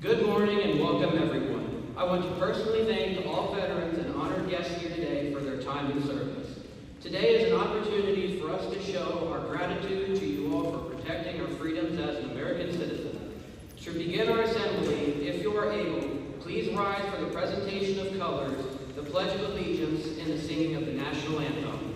Good morning and welcome everyone. I want to personally thank all veterans and honored guests here today for their time in service. Today is an opportunity for us to show our gratitude to you all for protecting our freedoms as an American citizen. To begin our assembly, if you are able, please rise for the presentation of colors, the Pledge of Allegiance, and the singing of the national anthem.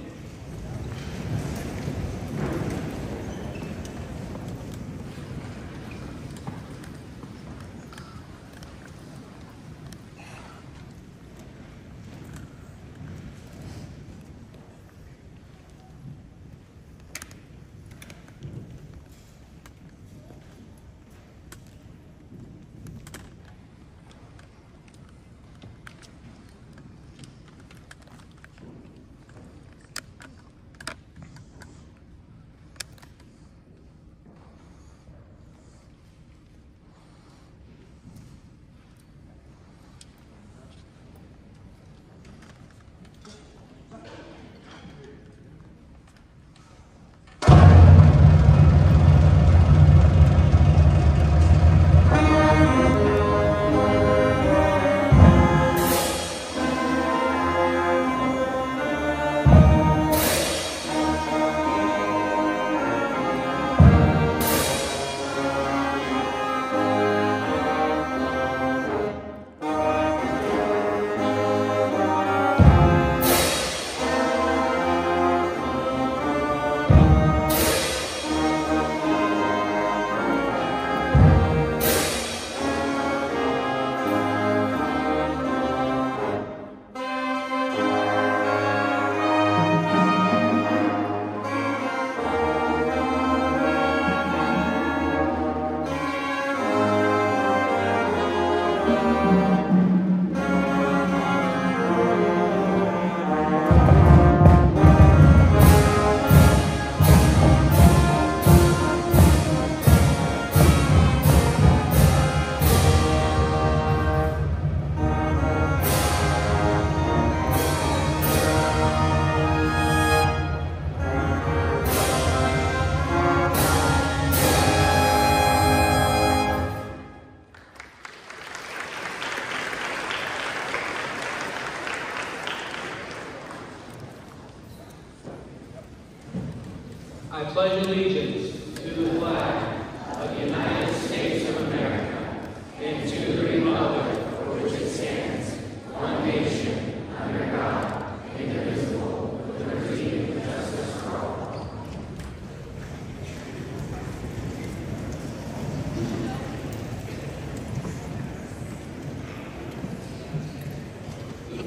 I pledge allegiance to the flag of the United States of America and to the republic for which it stands, one nation, under God, indivisible, with liberty and justice for all.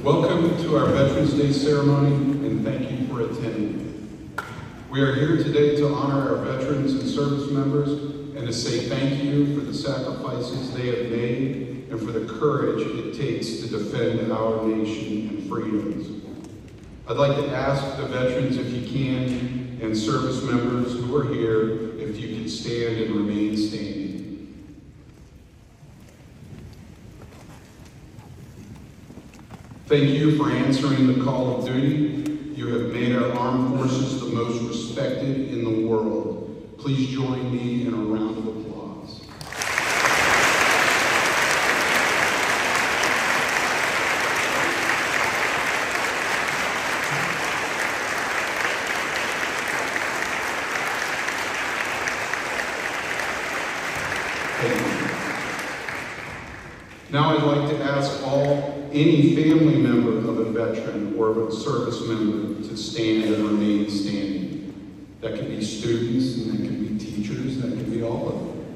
Welcome to our Veterans Day ceremony, and thank you for attending. We are here today to honor our veterans and service members and to say thank you for the sacrifices they have made and for the courage it takes to defend our nation and freedoms. I'd like to ask the veterans, if you can, and service members who are here, if you can stand and remain standing. Thank you for answering the call of duty. You have made our armed forces the most respected in the world. Please join me in a round of applause. Thank you. Now I'd like to ask any family member of a veteran or of a service member to stand and remain standing. That can be students, and that can be teachers, that can be all of them.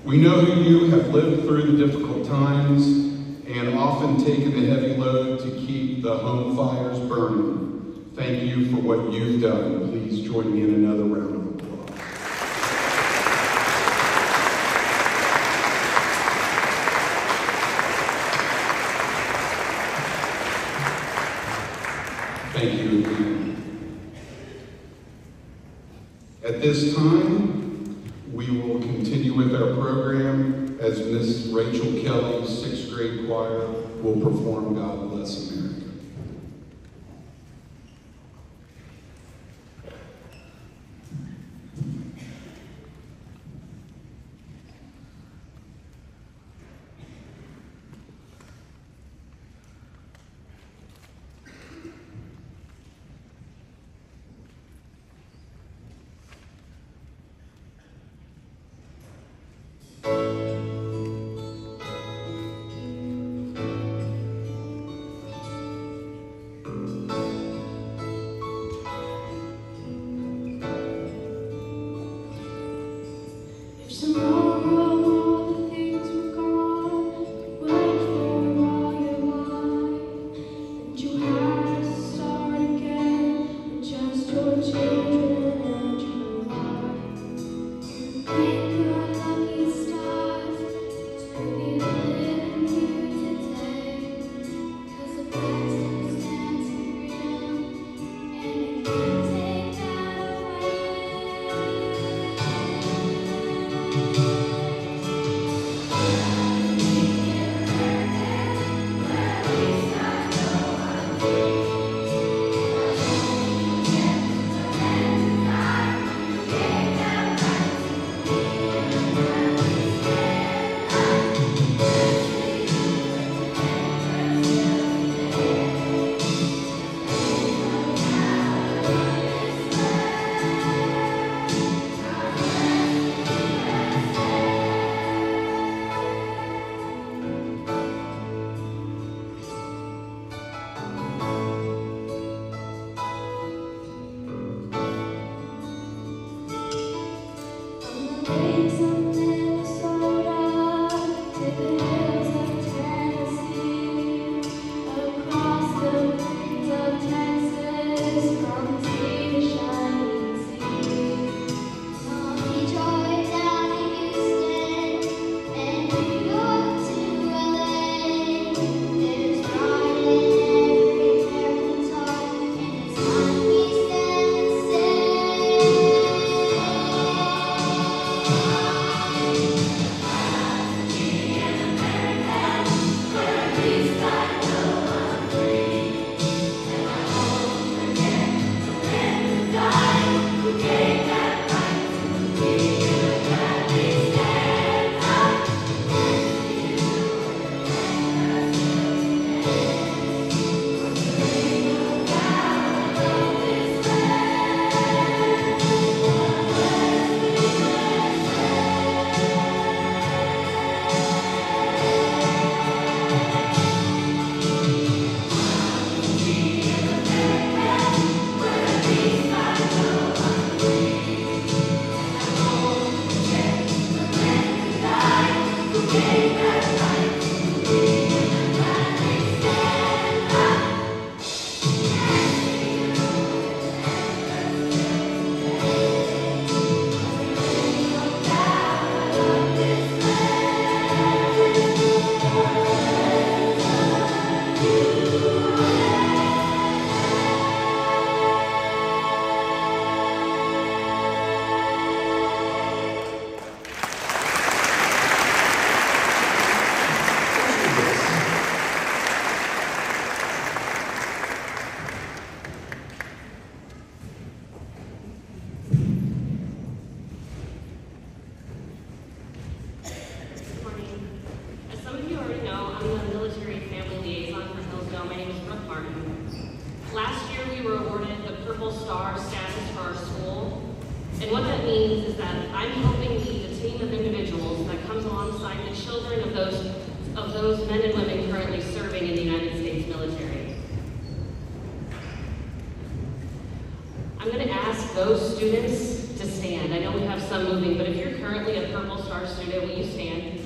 We know you have lived through the difficult times and often taken the heavy load to keep the home fires burning. Thank you for what you've done. Please join me in another round of applause. Thank you again. At this time, we will continue with our program as Miss Rachel Kelly's 6th grade choir will perform God Bless America. of those men and women currently serving in the United States military. I'm going to ask those students to stand. I know we have some moving, but if you're currently a Purple Star student, will you stand?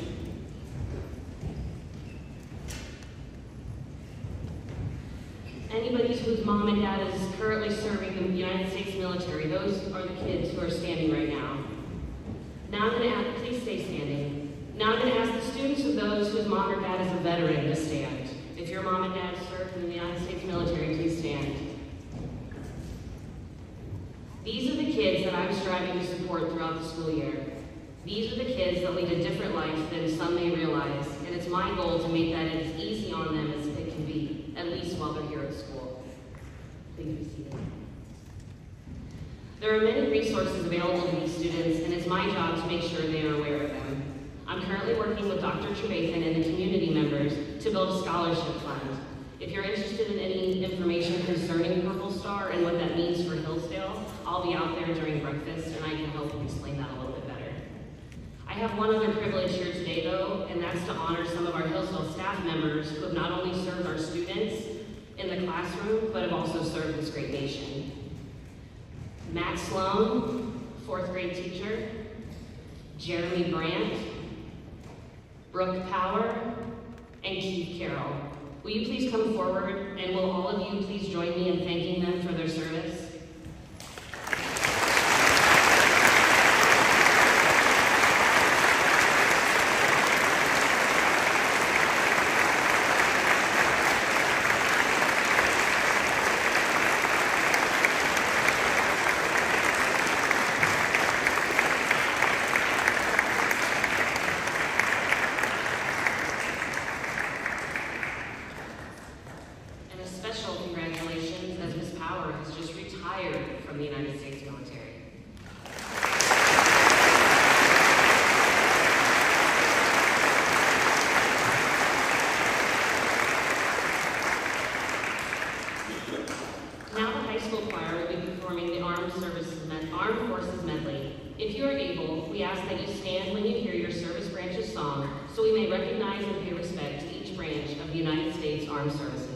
Anybody whose mom and dad is currently serving in the United States military, those are the kids who are standing right now. Now I'm going to ask, please stay standing. Now I'm going to ask the students of those whose mom or dad is a veteran to stand. If your mom and dad served in the United States military, please stand. These are the kids that I'm striving to support throughout the school year. These are the kids that lead a different life than some may realize, and it's my goal to make that as easy on them as it can be, at least while they're here at school. Please be seated. There are many resources available to these students, and it's my job to make sure they are aware of them. I'm currently working with Dr. Trevathan and the community members to build a scholarship fund. If you're interested in any information concerning Purple Star and what that means for Hillsdale, I'll be out there during breakfast and I can help explain that a little bit better. I I have one other privilege here today, though, and that's to honor some of our Hillsdale staff members who have not only served our students in the classroom, but have also served this great nation. Matt Sloan, 4th grade teacher, Jeremy Brandt, Brooke Power, and Keith Carroll. Will you please come forward, and will all of you please join me in thanking them for their service? From the United States military. Now the high school choir will be performing the Armed Forces Medley. If you are able, we ask that you stand when you hear your service branch's song, so we may recognize and pay respect to each branch of the United States Armed Services.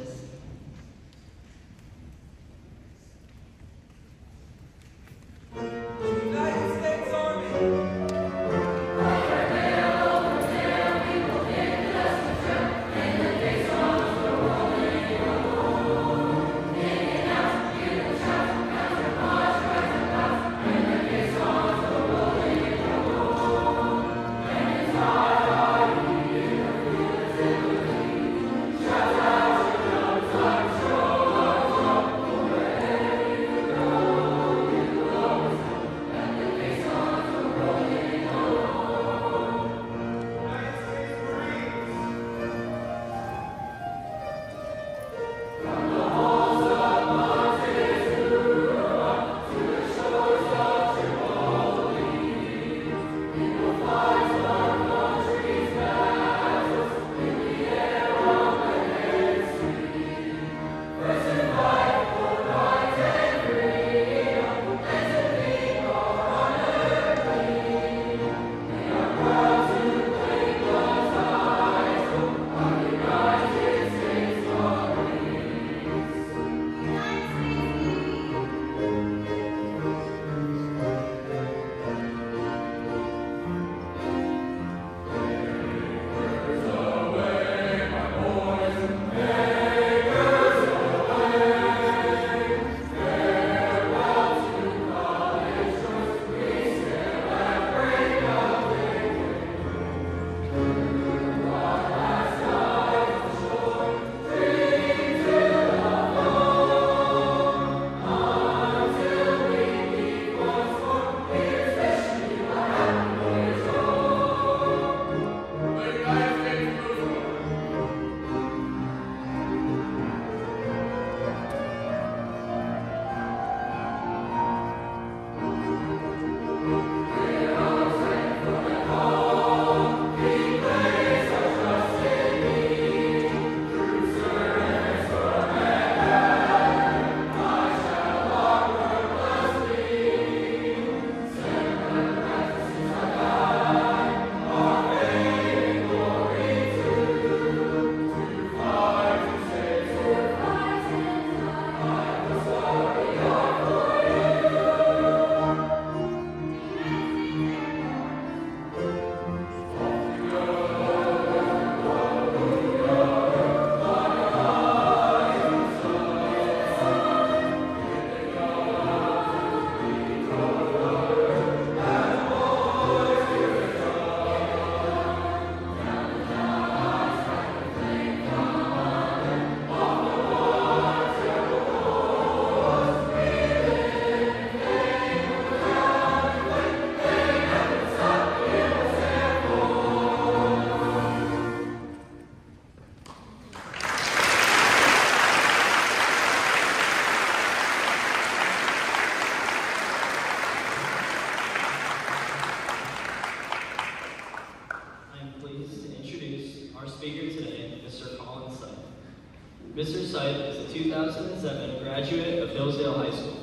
Mr. Seid is a 2007 graduate of Hillsdale High School.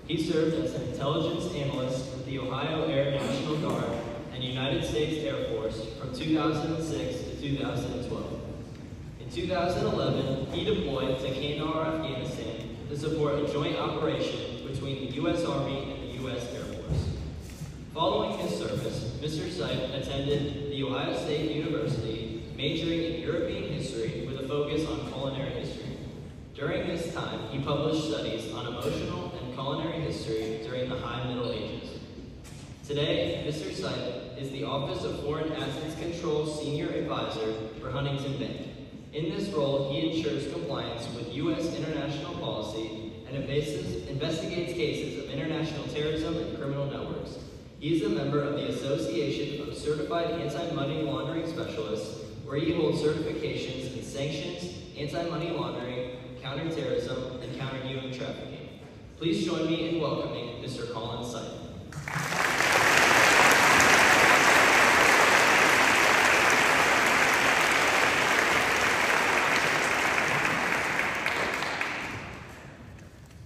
He served as an intelligence analyst with the Ohio Air National Guard and the United States Air Force from 2006 to 2012. In 2011, he deployed to Kandahar, Afghanistan to support a joint operation between the U.S. Army and the U.S. Air Force. Following his service, Mr. Sipe attended The Ohio State University, majoring in European history with a focus on culinary history. During this time, he published studies on emotional and culinary history during the High Middle Ages. Today, Mr. Sipe is the Office of Foreign Assets Control Senior Advisor for Huntington Bank. In this role, he ensures compliance with U.S. international policy and investigates cases of international terrorism and criminal networks. He is a member of the Association of Certified Anti-Money Laundering Specialists, where he holds certifications in sanctions, anti-money laundering, counterterrorism, and counter-human trafficking. Please join me in welcoming Mr. Colin Sipe.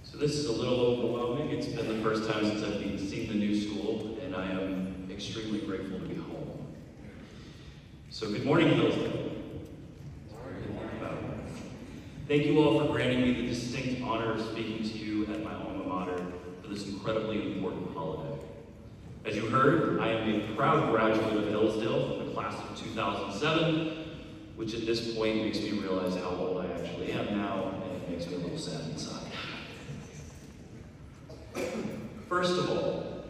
So this is a little overwhelming. It's been the first time since I've seen the new school, and I am extremely grateful to be home. So good morning, Hillsdale. Thank you all for granting me the distinct honor of speaking to you at my alma mater for this incredibly important holiday. As you heard, I am a proud graduate of Hillsdale from the class of 2007, which at this point makes me realize how old I actually am now, and it makes me a little sad inside. First of all,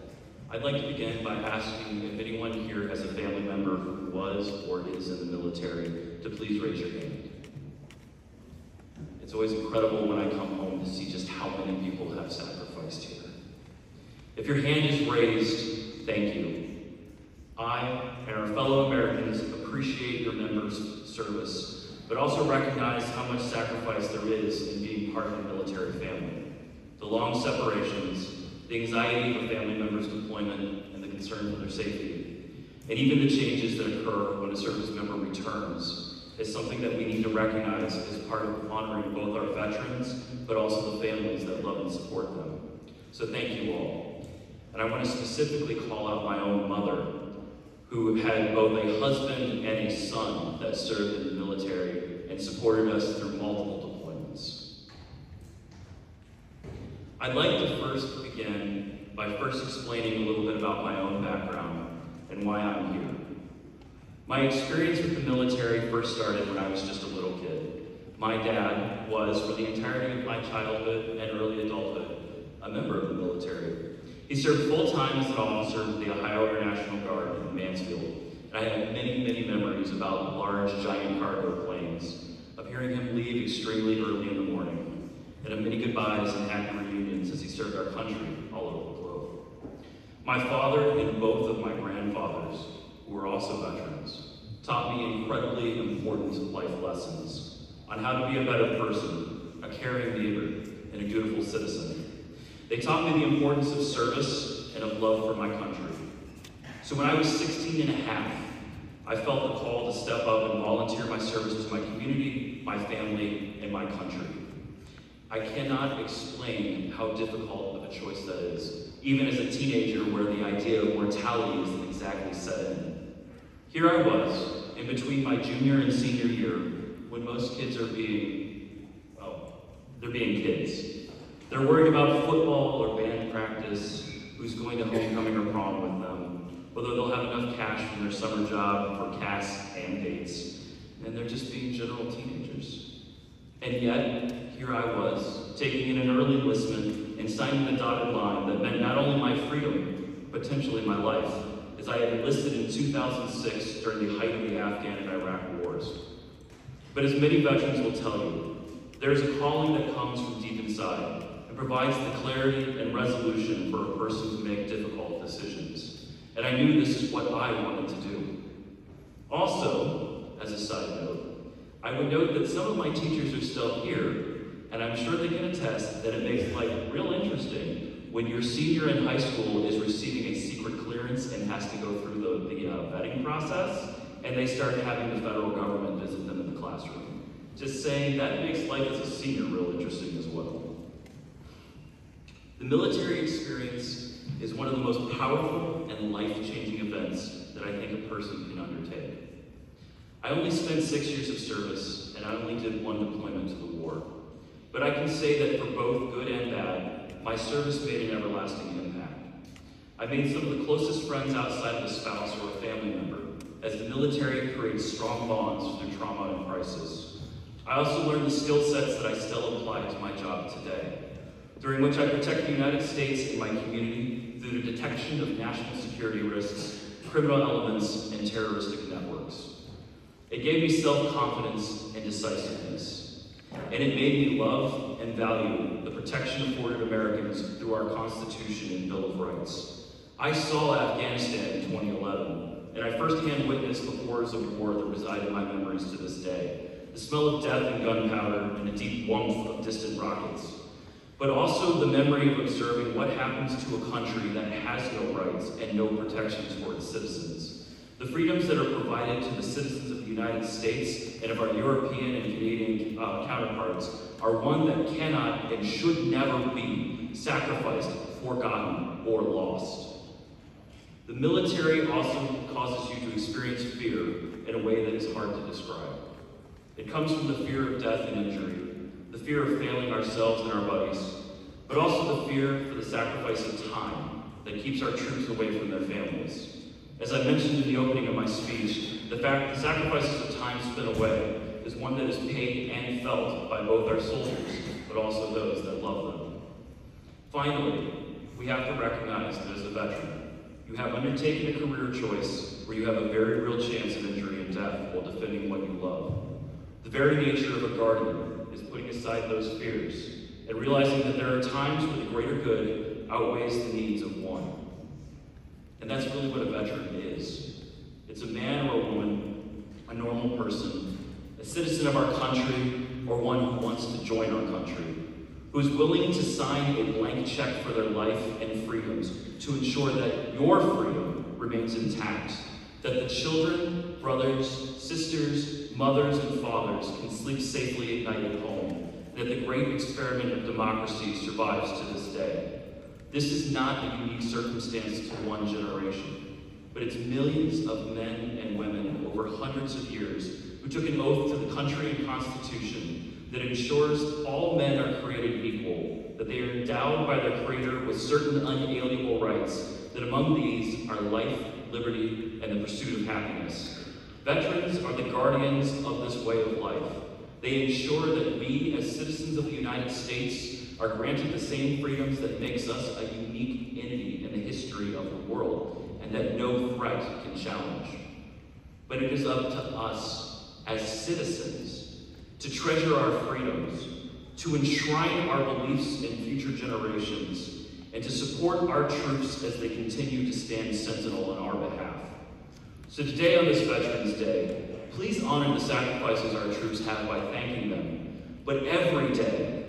I'd like to begin by asking if anyone here has a family member who was or is in the military to please raise your hand. It's always incredible when I come home to see just how many people have sacrificed here. If your hand is raised, thank you. I and our fellow Americans appreciate your members' service, but also recognize how much sacrifice there is in being part of a military family. The long separations, the anxiety of a family member's deployment, and the concern for their safety, and even the changes that occur when a service member returns, is something that we need to recognize as part of honoring both our veterans, but also the families that love and support them. So thank you all. And I want to specifically call out my own mother, who had both a husband and a son that served in the military and supported us through multiple deployments. I'd like to first begin by explaining a little bit about my own background and why I'm here. My experience with the military first started when I was just a little kid. My dad was, for the entirety of my childhood and early adulthood, a member of the military. He served full-time as an officer with the Ohio Air National Guard in Mansfield, and I have many, many memories about large, giant cargo planes, of hearing him leave extremely early in the morning, and of many goodbyes and happy reunions as he served our country all over the globe. My father and both of my grandfathers, who were also veterans, taught me incredibly important life lessons on how to be a better person, a caring neighbor, and a dutiful citizen. They taught me the importance of service and of love for my country. So when I was 16 and a half, I felt the call to step up and volunteer my service to my community, my family, and my country. I cannot explain how difficult of a choice that is, even as a teenager where the idea of mortality isn't exactly set in. Here I was, in between my junior and senior year, when most kids are they're being kids. They're worried about football or band practice, who's going to homecoming or prom with them, whether they'll have enough cash from their summer job for casts and dates, and they're just being general teenagers. And yet, here I was, taking in an early enlistment and signing the dotted line that meant not only my freedom, potentially my life, as I had enlisted in 2006 during the height of the Afghan and Iraq wars. But as many veterans will tell you, there is a calling that comes from deep inside and provides the clarity and resolution for a person to make difficult decisions. And I knew this is what I wanted to do. Also, as a side note, I would note that some of my teachers are still here, and I'm sure they can attest that it makes life real interesting when your senior in high school is receiving a secret clearance and has to go through the vetting process, and they start having the federal government visit them in the classroom. Just saying, that makes life as a senior real interesting as well. The military experience is one of the most powerful and life-changing events that I think a person can undertake. I only spent 6 years of service, and I only did one deployment to the war. But I can say that for both good and bad, my service made an everlasting impact. I made some of the closest friends outside of a spouse or a family member, as the military creates strong bonds through trauma and crisis. I also learned the skill sets that I still apply to my job today, during which I protect the United States and my community through the detection of national security risks, criminal elements, and terroristic networks. It gave me self-confidence and decisiveness, and it made me love and value the protection afforded Americans through our Constitution and Bill of Rights. I saw Afghanistan in 2011, and I firsthand witnessed the horrors of war that reside in my memories to this day. The smell of death and gunpowder and the deep warmth of distant rockets. But also the memory of observing what happens to a country that has no rights and no protections for its citizens. The freedoms that are provided to the citizens of the United States and of our European and Canadian counterparts are one that cannot and should never be sacrificed, forgotten, or lost. The military also causes you to experience fear in a way that is hard to describe. It comes from the fear of death and injury, the fear of failing ourselves and our buddies, but also the fear for the sacrifice of time that keeps our troops away from their families. As I mentioned in the opening of my speech, the sacrifices of time spent away is one that is paid and felt by both our soldiers, but also those that love them. Finally, we have to recognize that as a veteran, you have undertaken a career choice where you have a very real chance of injury and death while defending what you love. The very nature of a guardian is putting aside those fears and realizing that there are times where the greater good outweighs the needs of one. And that's really what a veteran is. It's a man or a woman, a normal person, a citizen of our country, or one who wants to join our country, who is willing to sign a blank check for their life and freedoms to ensure that your freedom remains intact, that the children, brothers, sisters, mothers, and fathers can sleep safely at night at home, that the great experiment of democracy survives to this day. This is not a unique circumstance to one generation, but it's millions of men and women over hundreds of years who took an oath to the country and Constitution that ensures all men are created equal, that they are endowed by their Creator with certain unalienable rights, that among these are life, liberty, and the pursuit of happiness. Veterans are the guardians of this way of life. They ensure that we, as citizens of the United States, are granted the same freedoms that makes us a unique entity in the history of the world, and that no threat can challenge. But it is up to us, as citizens, to treasure our freedoms, to enshrine our beliefs in future generations, and to support our troops as they continue to stand sentinel on our behalf. So today on this Veterans Day, please honor the sacrifices our troops have by thanking them. But every day,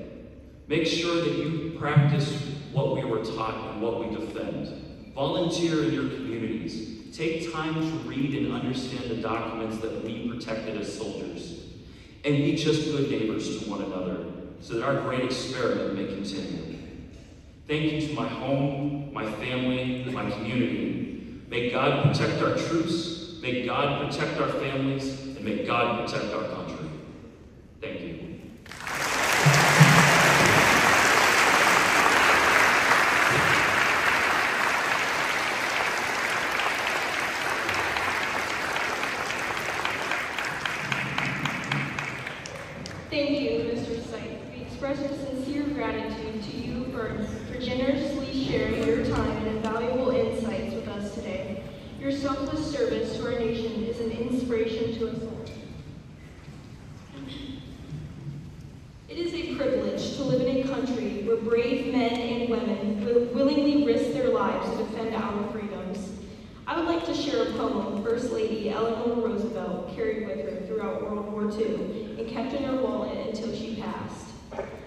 make sure that you practice what we were taught and what we defend. Volunteer in your communities. Take time to read and understand the documents that we protected as soldiers. And be just good neighbors to one another so that our great experiment may continue. Thank you to my home, my family, and my community. May God protect our troops, may God protect our families, and may God protect our country. Thank you. Thank you, Mr. Sight. We express our sincere gratitude to you for generously sharing your time and invaluable insights with us today. Your selfless service to our nation is an inspiration to us all. It is a privilege to live in a country where brave men and women willingly risk their lives to defend our freedoms. I would like to share a poem First Lady Eleanor Roosevelt carried with her throughout World War II and kept in her wallet until she passed.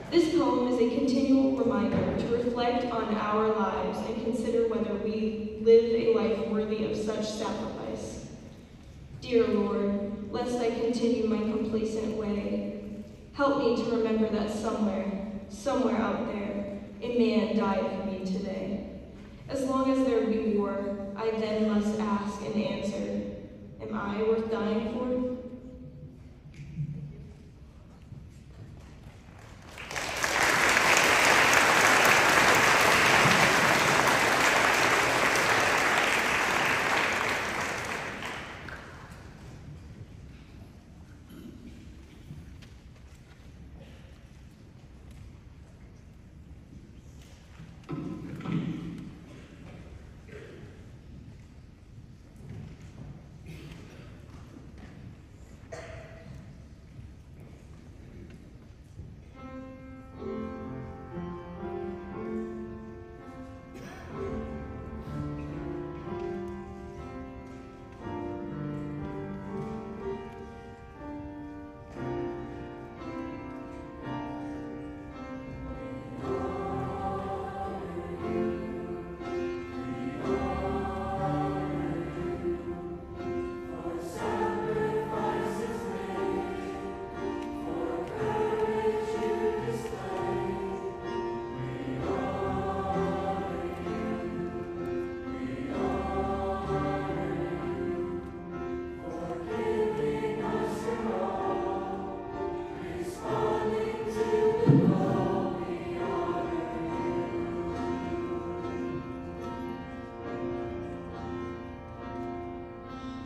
This poem is a continual reminder to reflect on our lives and consider whether we live a life worthy of such sacrifice. Dear Lord, lest I continue my complacent way, help me to remember that somewhere out there, a man died for me today. As long as there be war, I then must ask and answer, am I worth dying for?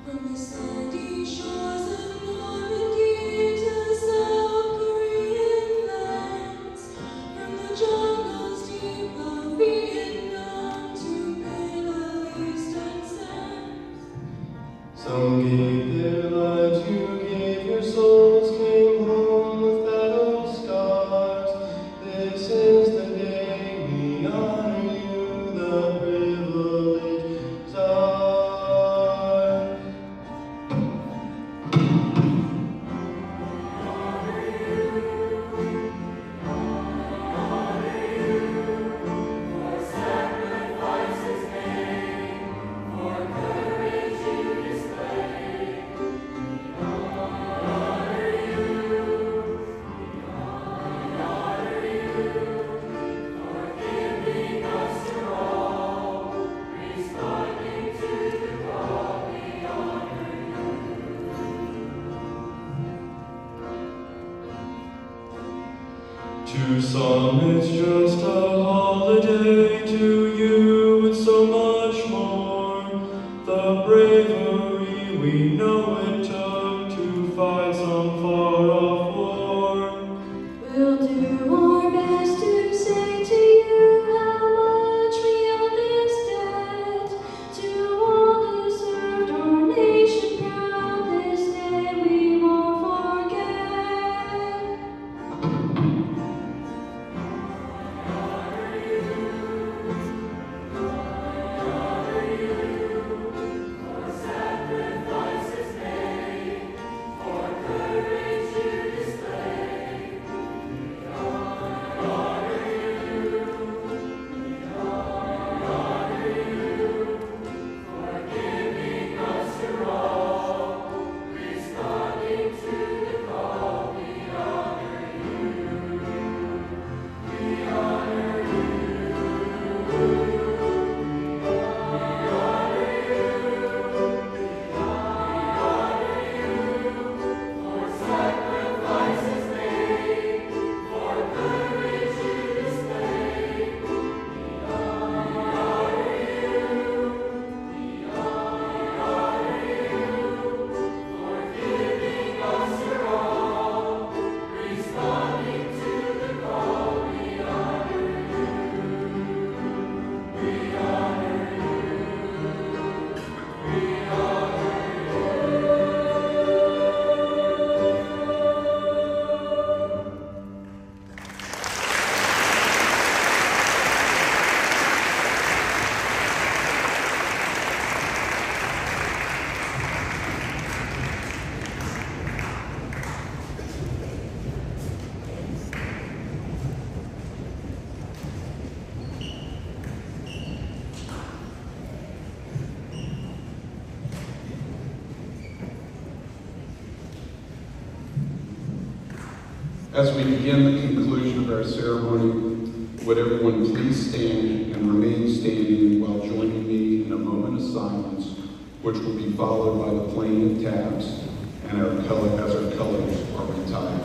From the sandy shores of Normandy to the South Korean lands, from the jungles deep of Vietnam to Middle Eastern sands. Some gave their lives, you gave your souls, came home with battle scars. This is the day we honor you, the privileged czar. To some it's just a holiday, to you it's so much more. The bravery we know it took to fight some far-off war. We'll do our best to say to you how much we owe this debt. To all who served our nation proud, this day we won't forget. As we begin the conclusion of our ceremony, would everyone please stand and remain standing while joining me in a moment of silence, which will be followed by the playing of taps and as our colors are retired.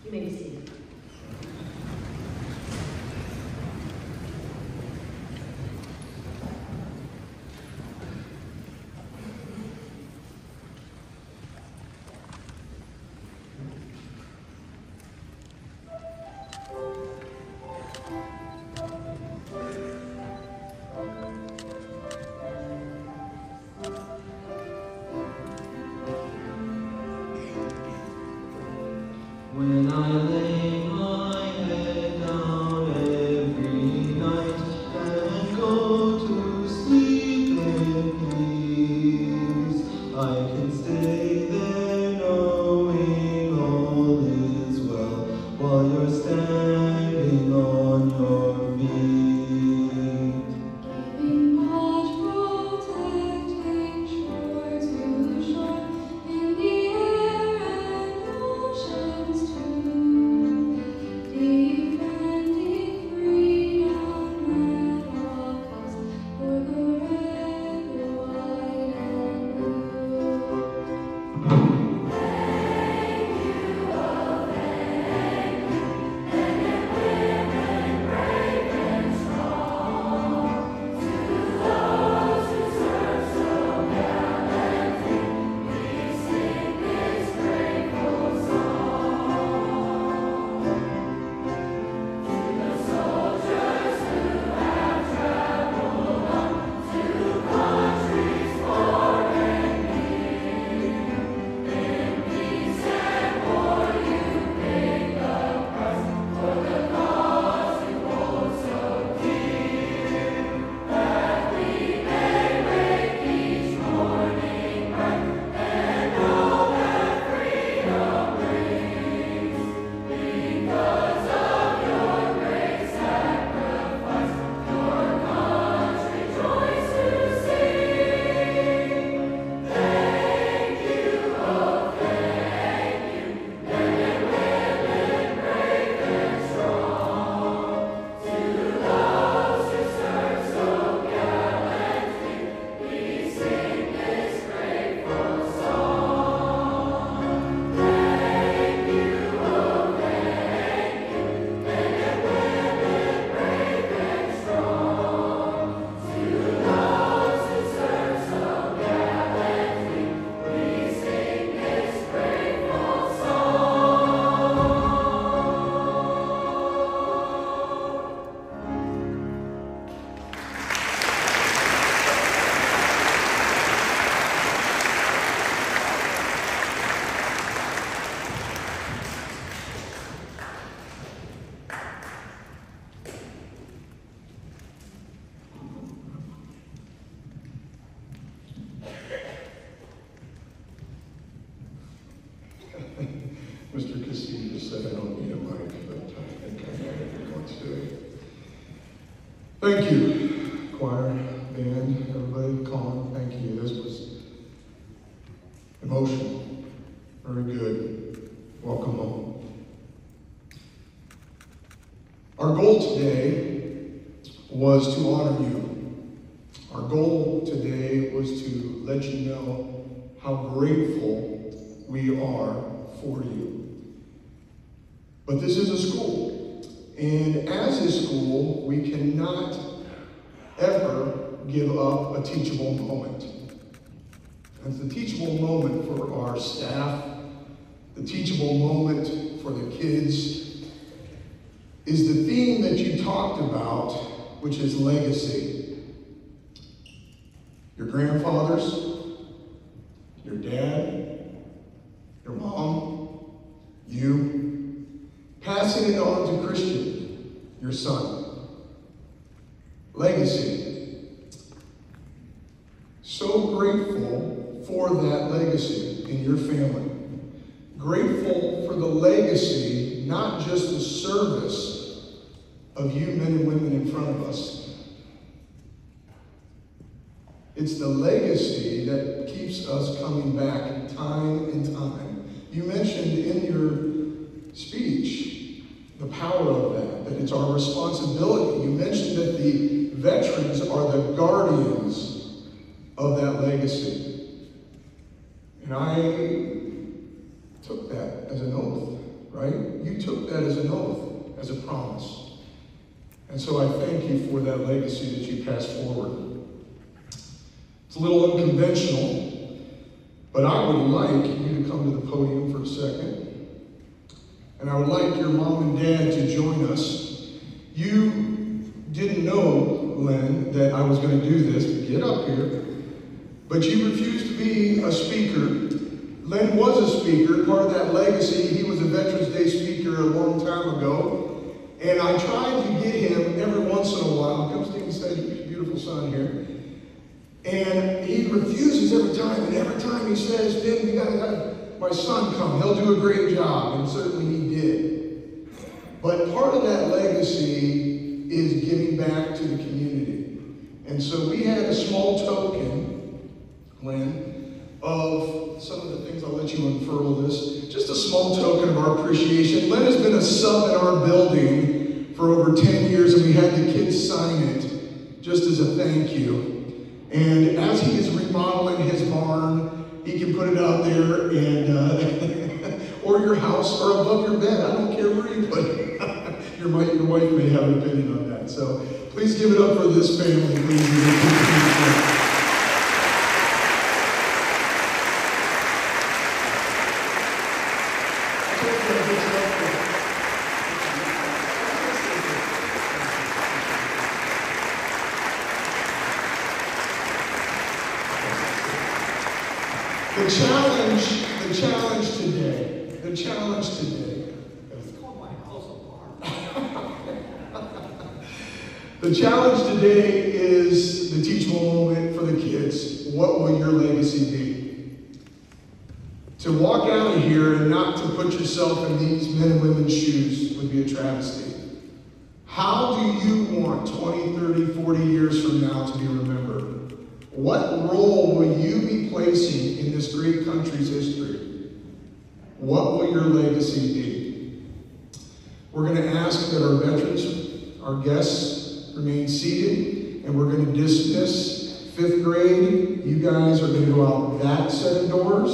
You may be seated. When I lay my head down every night and go to sleep in peace, I can stay there knowing all is well while you're standing on your feet. Giving much protecting shore to shore in the air and oceans too, defending freedom at all costs for the red, the white, and blue. Thank you, choir, band, everybody, Colin, thank you. This was emotional, very good. Welcome home. Our goal today was to honor you. Our goal today was to let you know how grateful we are for you. But this is a school. And as a school, we cannot ever give up a teachable moment. It's the teachable moment for our staff, the teachable moment for the kids, is the theme that you talked about, which is legacy. Your grandfathers, your dad, your mom, you, passing it on to Christian, your son. Legacy. So grateful for that legacy in your family. Grateful for the legacy, not just the service of you men and women in front of us. It's the legacy that keeps us coming back time and time. You mentioned in your speech the power of that it's our responsibility. You mentioned that the veterans are the guardians of that legacy. And I took that as an oath, right? You took that as an oath, as a promise. And so I thank you for that legacy that you passed forward. It's a little unconventional, but I would like you to come to the podium for a second. And I would like your mom and dad to join us. You didn't know, Len, that I was going to do this, but get up here. But you refused to be a speaker. Len was a speaker, part of that legacy. He was a Veterans Day speaker a long time ago. And I tried to get him every once in a while. Come stand beside your beautiful son here. And he refuses every time. And every time he says, "Ben, you got to have my son come. He'll do a great job." And certainly he did. But part of that legacy is giving back to the community. And so we had a small token, Len, of some of the things. I'll let you unfurl this. Just a small token of our appreciation. Len has been a sub in our building for over 10 years, and we had the kids sign it just as a thank you. And as he is remodeling his barn, he can put it out there and or your house or above your bed. I don't care where you put it. Your wife may have an opinion on that. So please give it up for this family. Please. The challenge today. It's called my house apart. The challenge today is the teachable moment for the kids. What will your legacy be? To walk out of here and not to put yourself in these men and women's shoes would be a travesty. How do you want 20, 30, 40 years from now to be remembered? What role will you be placing in this great country's history? What will your legacy be? We're going to ask that our veterans, our guests, remain seated, and we're going to dismiss 5th grade. You guys are going to go out that set of doors.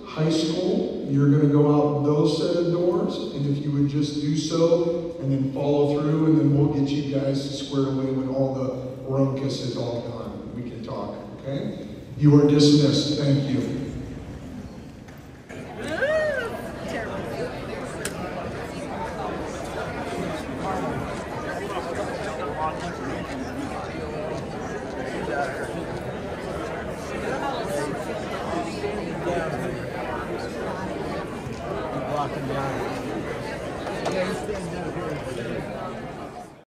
High school, you're going to go out those set of doors, and if you would just do so and then follow through, and then we'll get you guys squared away when all the ruckus is all gone. We can talk, okay? You are dismissed. Thank you. Walking down. Yeah, you stand down here.